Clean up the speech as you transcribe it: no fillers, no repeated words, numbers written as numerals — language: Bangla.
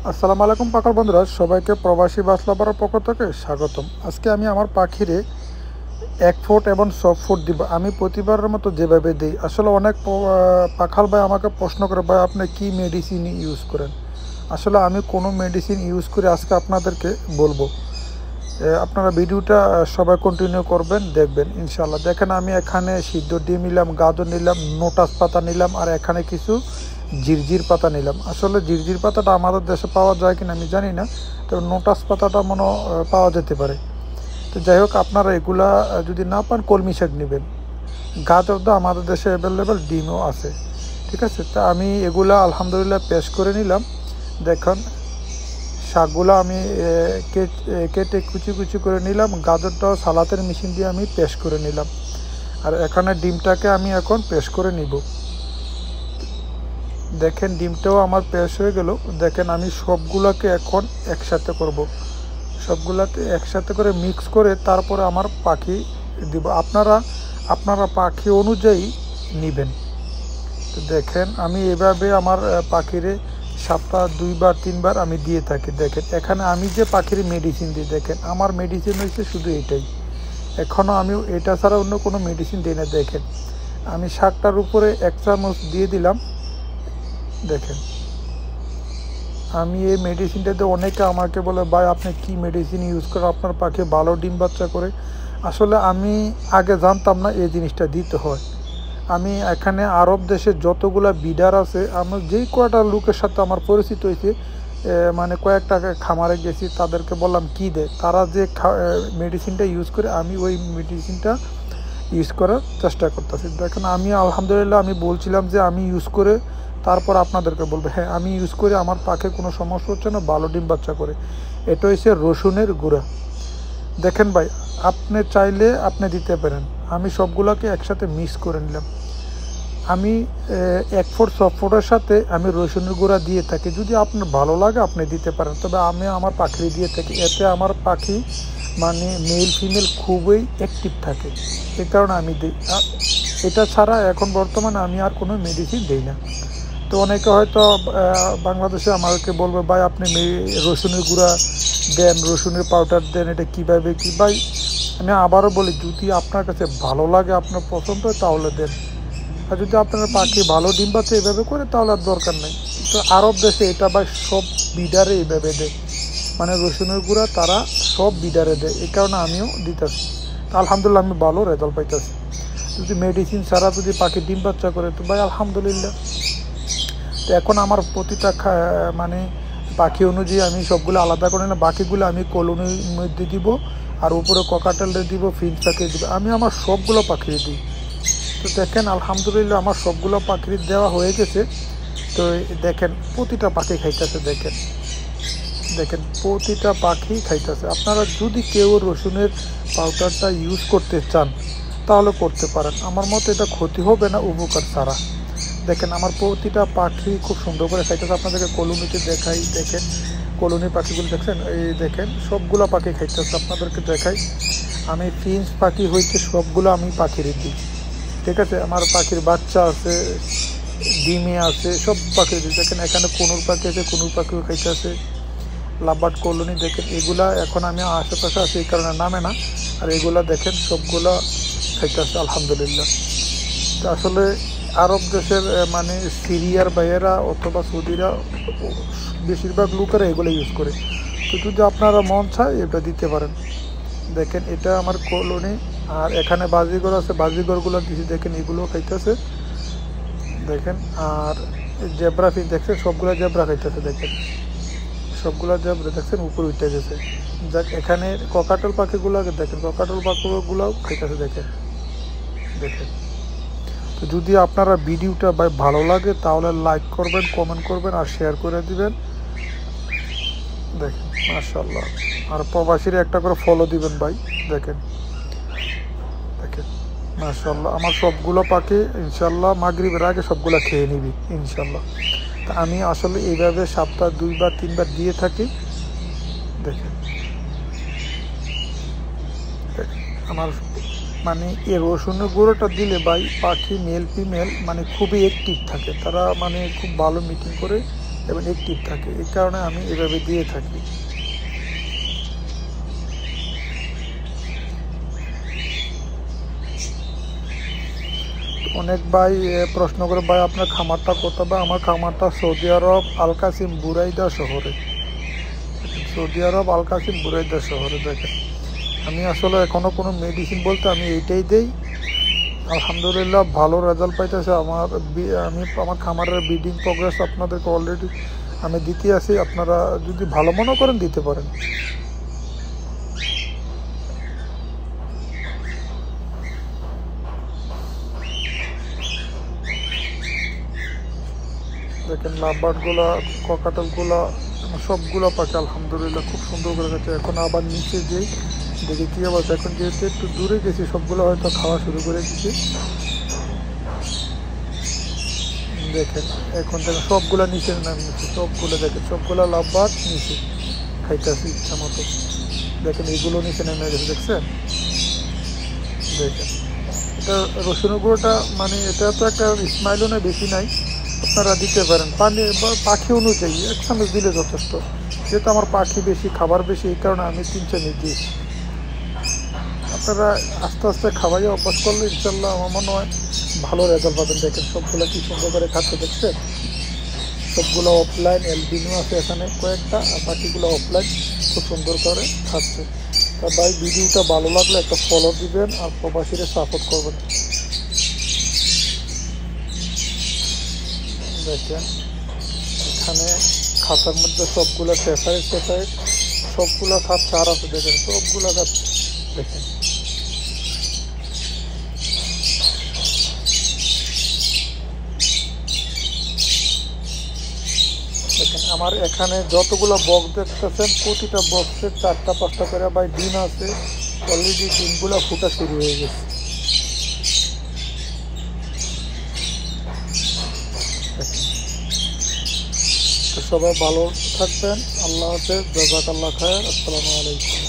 আসসালামু আলাইকুম পাখর বন্ধুরা, সবাইকে প্রবাসী বাসলাপাড়ার পক্ষ থেকে স্বাগতম। আজকে আমি আমার পাখিরে 1 ফুট এবং সব ফুট দিব। আমি প্রতিবারের মতো যেভাবে দিই, আসলে অনেক পাখাল ভাই আমাকে প্রশ্ন করে, ভাই আপনি কি মেডিসিন ইউজ করেন। আসলে আমি কোনো মেডিসিন ইউজ করে আজকে আপনাদেরকে বলবো। আপনারা ভিডিওটা সবাই কন্টিনিউ করবেন, দেখবেন ইনশাল্লাহ। দেখেন আমি এখানে সিদ্ধ ডিম নিলাম, গাজর নিলাম, নোটাস পাতা নিলাম, আর এখানে কিছু জিরজির পাতা নিলাম। আসলে জিরজির পাতাটা আমাদের দেশে পাওয়া যায় কিনা আমি জানি না, তবে নোটাস পাতাটা মনে পাওয়া যেতে পারে। তো যাই হোক, আপনারা এগুলা যদি না পান কলমি শাক নেবেন। গাজর তো আমাদের দেশে অ্যাভেলেবেল, ডিমও আছে, ঠিক আছে। তা আমি এগুলা আলহামদুলিল্লাহ পেস্ট করে নিলাম। দেখুন শাকগুলো আমি কেটে কুচি কুচি করে নিলাম। গাজরটাও সালাতের মেশিন দিয়ে আমি পেস্ট করে নিলাম। আর এখানে ডিমটাকে আমি এখন পেস্ট করে নিব। দেখেন ডিমটাও আমার পেস্ট হয়ে গেল। দেখেন আমি সবগুলোকে এখন একসাথে করব, সবগুলাতে একসাথে করে মিক্স করে তারপরে আমার পাখি দিব। আপনারা পাখি অনুযায়ী নেবেন। তো দেখেন আমি এভাবে আমার পাখিরে সপ্তাহ 2 বার 3 বার আমি দিয়ে থাকি। দেখেন এখানে আমি যে পাখির মেডিসিন দিই, দেখেন আমার মেডিসিন হয়েছে শুধু এটাই। এখনও আমি এটা ছাড়া অন্য কোনো মেডিসিন দিই না। দেখেন আমি শাকটার উপরে 1 চামচ দিয়ে দিলাম। দেখেন আমি এই মেডিসিনটাতে, অনেকে আমাকে বলে ভাই আপনি কি মেডিসিন ইউজ করেন, আপনার পাখি ভালো ডিম বাচ্চা করে। আসলে আমি আগে জানতাম না এই জিনিসটা দিতে হয়। আমি এখানে আরব দেশে যতগুলা বিডার আছে, আমার যেই কয়টা লোকের সাথে আমার পরিচিত হয়েছে, মানে কয়েকটা খামারে গেছি, তাদেরকে বললাম কি দেয়, তারা যে মেডিসিনটা ইউজ করে আমি ওই মেডিসিনটা ইউজ করার চেষ্টা করতেছি। দেখেন আমি আলহামদুলিল্লাহ আমি বলছিলাম যে আমি ইউজ করে তারপর আপনাদেরকে বলবো। হ্যাঁ আমি ইউজ করে আমার পাখে কোনো সমস্যা হচ্ছে না, ভালো ডিম বাচ্চা করে। এটা হচ্ছে রসুনের গুঁড়া। দেখেন ভাই আপনি চাইলে আপনি দিতে পারেন। আমি সবগুলোকে একসাথে মিক্স করে নিলাম। আমি 1 ফুট সব ফুটের সাথে আমি রসুনের গুঁড়া দিয়ে থাকি। যদি আপনার ভালো লাগে আপনি দিতে পারেন, তবে আমি আমার পাখি দিয়ে থাকি। এতে আমার পাখি মানে মেল ফিমেল খুবই অ্যাক্টিভ থাকে, এই কারণে আমি দিই। এটা ছাড়া এখন বর্তমানে আমি আর কোনো মেডিসিন দিই না। তো অনেকে হয়তো বাংলাদেশে আমাকে বলবে ভাই আপনি রসুনের গুঁড়া দেন, রসুনের পাউডার দেন, এটা কীভাবে কী। ভাই আমি আবারও বলি, যদি আপনার কাছে ভালো লাগে, আপনার পছন্দ হয় তাহলে দেন। আর যদি আপনার পাখি ভালো ডিম পাচ্ছে এইভাবে করে, তাহলে আর দরকার নেই। তো আরব দেশে এটা ভাই সব বিডারে এইভাবে দেয়, মানে রসুনের গুঁড়া তারা সব বিডারে দেয়। এই কারণে আমিও দিতেছি। আলহামদুলিল্লাহ আমি ভালো রেজাল্ট পাইতেছি। যদি মেডিসিন ছাড়া যদি পাখি ডিম বাচ্চা করে, তো ভাই আলহামদুলিল্লাহ। তো এখন আমার প্রতিটা মানে পাখি অনুযায়ী আমি সবগুলো আলাদা করে নিলাম। বাকিগুলো আমি কলোনির মধ্যে দিব, আর উপরে ককাটেলে দিব, ফিঞ্চ পাখি দিব। আমি আমার সবগুলো পাখি দিই। তো দেখেন আলহামদুলিল্লাহ আমার সবগুলো পাখির দেওয়া হয়ে গেছে। তো দেখেন প্রতিটা পাখি খাইতেছে। দেখেন দেখেন প্রতিটা পাখি খাইতেছে। আপনারা যদি কেউ রসুনের পাউডারটা ইউজ করতে চান তাহলে করতে পারেন, আমার মতে এটা ক্ষতি হবে না উপকার ছাড়া। দেখেন আমার প্রতিটা পাখি খুব সুন্দর করে খাইতেছে। আপনাদেরকে কলোনিতে দেখাই, দেখেন কলোনির পাখিগুলো দেখছেন, এই দেখেন সবগুলো পাখি খাইতেছে। আপনাদেরকে দেখাই, আমি ফিঞ্চ পাখি হইতে সবগুলো আমি পাখির দিই, ঠিক আছে। আমার পাখির বাচ্চা আছে, ডিমে আছে, সব পাখি দিই। দেখেন এখানে কুনুর পাখি আছে, কুনুর পাখিও খাইতেছে। লাভবার্ড কলোনি দেখেন, এগুলা এখন আমি আশেপাশে আছি এই কারণে নামে না। আর এগুলা দেখেন সবগুলো খাইতেছে আলহামদুলিল্লাহ। তো আসলে আরব দেশের মানে সিরিয়ার ভাইয়েরা অথবা সৌদিরা বেশিরভাগ লোকেরা এগুলো ইউজ করে। তো যদি আপনারা মন চায় এটা দিতে পারেন। দেখেন এটা আমার কলোনি, আর এখানে বাজিগর আছে, বাজিগরগুলো দিচ্ছি। দেখেন এগুলো খাইতেছে দেখেন। আর জেব্রা ফিশ দেখছেন, সবগুলো জেব্রা খাইতেছে। দেখেন সবগুলো জেব্রা দেখছেন উপরে উঠে গেছে। যাক এখানে ককাটেল পাখিগুলো দেখেন, ককাটেল পাখিগুলোও খাইতেছে। দেখেন দেখেন। তো যদি আপনারা ভিডিওটা ভাই ভালো লাগে তাহলে লাইক করবেন, কমেন্ট করবেন, আর শেয়ার করে দিবেন। দেখেন মাশাআল্লাহ। আর প্রবাসীরা একটা করে ফলো দিবেন ভাই। দেখেন দেখেন মাশাআল্লাহ। আমার সবগুলো পাখি ইনশাল্লাহ মাগরিবের আগে সবগুলো খেয়ে নিবি ইনশাল্লাহ। তা আমি আসলে এইভাবে সপ্তাহ 2 বার 3 বার দিয়ে থাকি। দেখেন আমার মানে এই রসুনের গুঁড়োটা দিলে ভাই পাখি মেল ফিমেল মানে খুবই অ্যাক্টিভ থাকে। তারা মানে খুব ভালো মিটিং করে এবং অ্যাক্টিভ থাকে, এই কারণে আমি এভাবে দিয়ে থাকি। অনেক ভাই প্রশ্ন করে, ভাই আপনার খামারটা কোথায়? বা আমার খামারটা সৌদি আরব আল কাসিম বুরাইদা শহরে। সৌদি আরব আল কাসিম বুরাইদা শহরে। দেখেন আমি আসলে এখনও কোনো মেডিসিন বলতে আমি এইটাই দেই, আলহামদুলিল্লাহ ভালো রেজাল্ট পাইতেছে। আমার খামারের ব্রিডিং প্রোগ্রেস আপনাদেরকে অলরেডি আমি দিতে আসি, আপনারা যদি ভালো মনে করেন দিতে পারেন। দেখেন লাভবার্ডগুলা, ককাটেলগুলা, সবগুলো পাখি আলহামদুলিল্লাহ খুব সুন্দর করে গেছে। এখন আবার নিচে যেই দেখি কী অবস্থা। এখন যেহেতু একটু দূরে গেছি, সবগুলো হয়তো খাওয়া শুরু করে দিচ্ছি। দেখেন এখন দেখেন সবগুলো নিচে নামিয়েছে, সবগুলো দেখেন সবগুলো লাভবার্ড নিচে খাইতেছে ইচ্ছা মতো। দেখেন এগুলো নিচে নেমে গেছে, দেখছেন? দেখেন এটা রসুনের গুঁড়োটা, মানে এটা তো একটা স্মাইলও নেই, বেশি নাই, আপনারা দিতে পারেন পানি বা পাখি অনুযায়ী 1 চামচ দিলে যথেষ্ট। যেহেতু আমার পাখি বেশি, খাবার বেশি, এই কারণে আমি 3 চামচ দিয়েছি। আপনারা আস্তে আস্তে খাওয়াই অভ্যাস করলে ইনশাল্লাহ আমার মনে হয় ভালো রেজাল্ট পাবেন। দেখেন সবগুলো কি সুন্দর করে খাচ্ছে, দেখছেন? সবগুলো অফলাইন, এলবিনো আছে এখানে কয়েকটা, আর বাকিগুলো অফলাইন খুব সুন্দর করে খাচ্ছে। তা ভাই ভিডিওটা ভালো লাগলে একটা ফলো দিবেন আর প্রবাসীরা সাপোর্ট করবেন। দেখেন এখানে খাতার মধ্যে সবগুলো সেপারেট সবগুলো খাচ্ছে, আর আছে দেখেন সবগুলো খাচ্ছে। দেখেন দেখেন আমার এখানে যতগুলো বক্স দেখতেছেন, প্রতিটা বক্সে 4টা-5টা করে ভাই ডিম আছে। অলরেডি ডিমগুলো ফুটা শুরু হয়ে গেছে। সবাই ভালো থাকবেন। আল্লাহ হাফেজ, জাযাকাল্লাহ খায়ের। আসসালামু আলাইকুম।